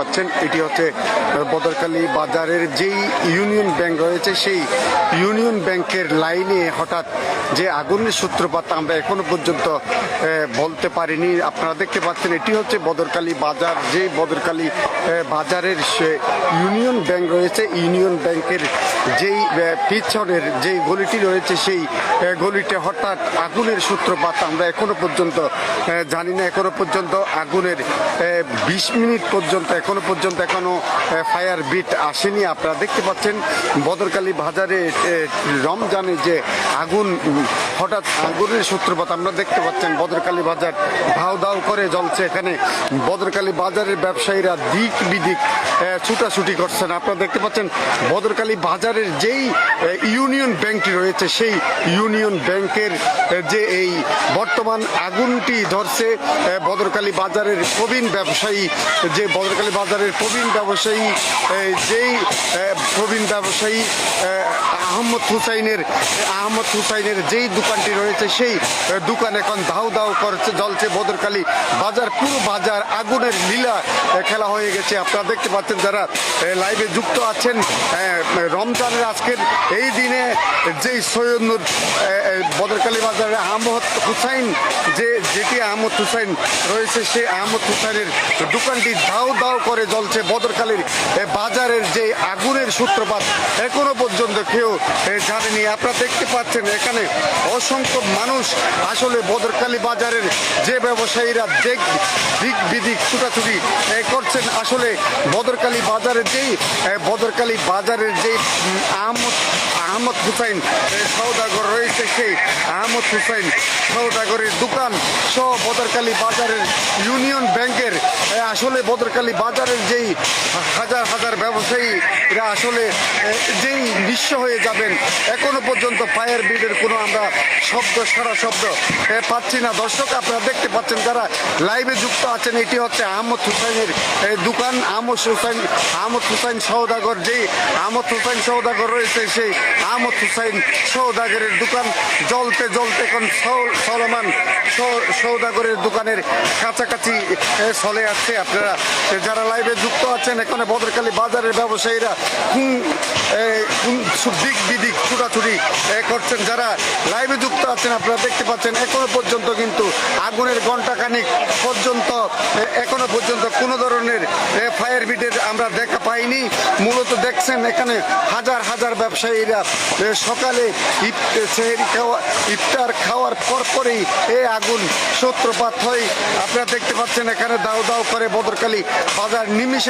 পাচ্ছেন এটি হচ্ছে বদরকালী বাজারের যেই ইউনিয়ন ব্যাংক রয়েছে সেই ইউনিয়ন ব্যাংকের লাইনে হঠাৎ যে আগুনের সূত্রপাত আমরা এখনো পর্যন্ত বলতে পারিনি। আপনারা দেখতে পাচ্ছেন এটি হচ্ছে বদরকালী বাজার, যে বদরকালী বাজারের ইউনিয়ন ব্যাংক রয়েছে, ইউনিয়ন ব্যাংকের যেই পিছনের যেই গলিটি রয়েছে সেই গলিতে হঠাৎ আগুনের সূত্রপাত আমরা এখনো পর্যন্ত জানি না। এখনো পর্যন্ত আগুনের 20 মিনিট পর্যন্ত এখনো ফায়ার বিট আসেনি। আপনারা দেখতে পাচ্ছেন বদরকালী বাজারে রমজানে যে আগুন, হঠাৎ আগুনের সূত্রপাত আমরা দেখতে পাচ্ছেন। বদরকালী বাজার ধাউ ধাউ করে জ্বলছে। এখানে বদরকালী বাজারের ব্যবসায়ীরা দিক বিদিক ছুটাছুটি করছেন। আপনারা দেখতে পাচ্ছেন বদরকালী বাজারের যেই ইউনিয়ন ব্যাংকটি রয়েছে সেই ইউনিয়ন ব্যাংকের যে এই বর্তমান আগুনটি ধরছে বদরকালী বাজারের প্রবীণ ব্যবসায়ী, যে বদরকালী বাজারের প্রবীণ ব্যবসায়ী আহমদ হুসাইনের যেই দোকানটি রয়েছে সেই দোকান এখন ধাউ ধাউ করছে, জ্বলছে। বদরকালী বাজার, পুরো বাজার আগুনের লীলা খেলা হয়ে গেছে। আপনারা দেখতে পাচ্ছেন যারা লাইভে যুক্ত আছেন, রমজানের আজকের এই দিনে যেই সৈয়দনুর বদরকালী বাজারে আহমদ হুসাইন যেটি আহমদ হুসাইন রয়েছে সেই আহমদ হুসাইনের দোকানটি ধাউ ধাউ করে জ্বলছে। বদরকালীর বাজারের যে আগুনের সূত্রপাত এখনো পর্যন্ত কেউ জানেনি। আপনারা দেখতে পাচ্ছেন এখানে অসংখ্য মানুষ আসলে বদরকালী বাজারের যে ব্যবসায়ীরা দিক বিদিক ছুটাছুটি করছেন। আসলে বদরকালী বাজারের যেই আহমদ হুসাইন সওদাগর রয়েছে সেই আহমদ হুসাইন সওদাগরের দোকান সহ বদরকালী বাজারের ইউনিয়ন ব্যাংকের আসলে বদরকালী বাজারের যেই হাজার হাজার ব্যবসায়ীরা আসলে যেই নিঃস্ব হয়ে যাবেন। এখনো পর্যন্ত ফায়ার ব্রিগেডের কোনো আমরা সারা শব্দ পাচ্ছি না। দর্শক আপনারা দেখতে পাচ্ছেন যারা লাইভে যুক্ত আছেন, এটি হচ্ছে আহমদ হুসাইনের দোকান। আহমদ হুসাইন সওদাগর, যেই আহমদ হুসাইন সওদাগর রয়েছে সেই আহমদ হুসাইন সওদাগরের দোকান জ্বলতে এখন সলমান সওদাগরের দোকানের কাছাকাছি চলে আসছে। আপনারা যারা লাইভে যুক্ত আছেন, এখানে বদরকালী বাজারের ব্যবসায়ীরা দিক বিদিক ছুটাছুটি করছেন। যারা লাইভে যুক্ত আছেন আপনারা দেখতে পাচ্ছেন এখনো পর্যন্ত কিন্তু আগুনের ঘণ্টাখানিক পর্যন্ত এখনো পর্যন্ত কোনো ধরনের ফায়ার ব্রিগেড আমরা দেখা পাইনি। মূলত দেখছেন এখানে হাজার হাজার ব্যবসায়ীরা সকালে ইফতার খাওয়ার পরেই এই আগুন সূত্রপাত হয়। আপনারা দেখতে পাচ্ছেন এখানে দাউ দাউ করে বদরকালী বাজার নিমিষে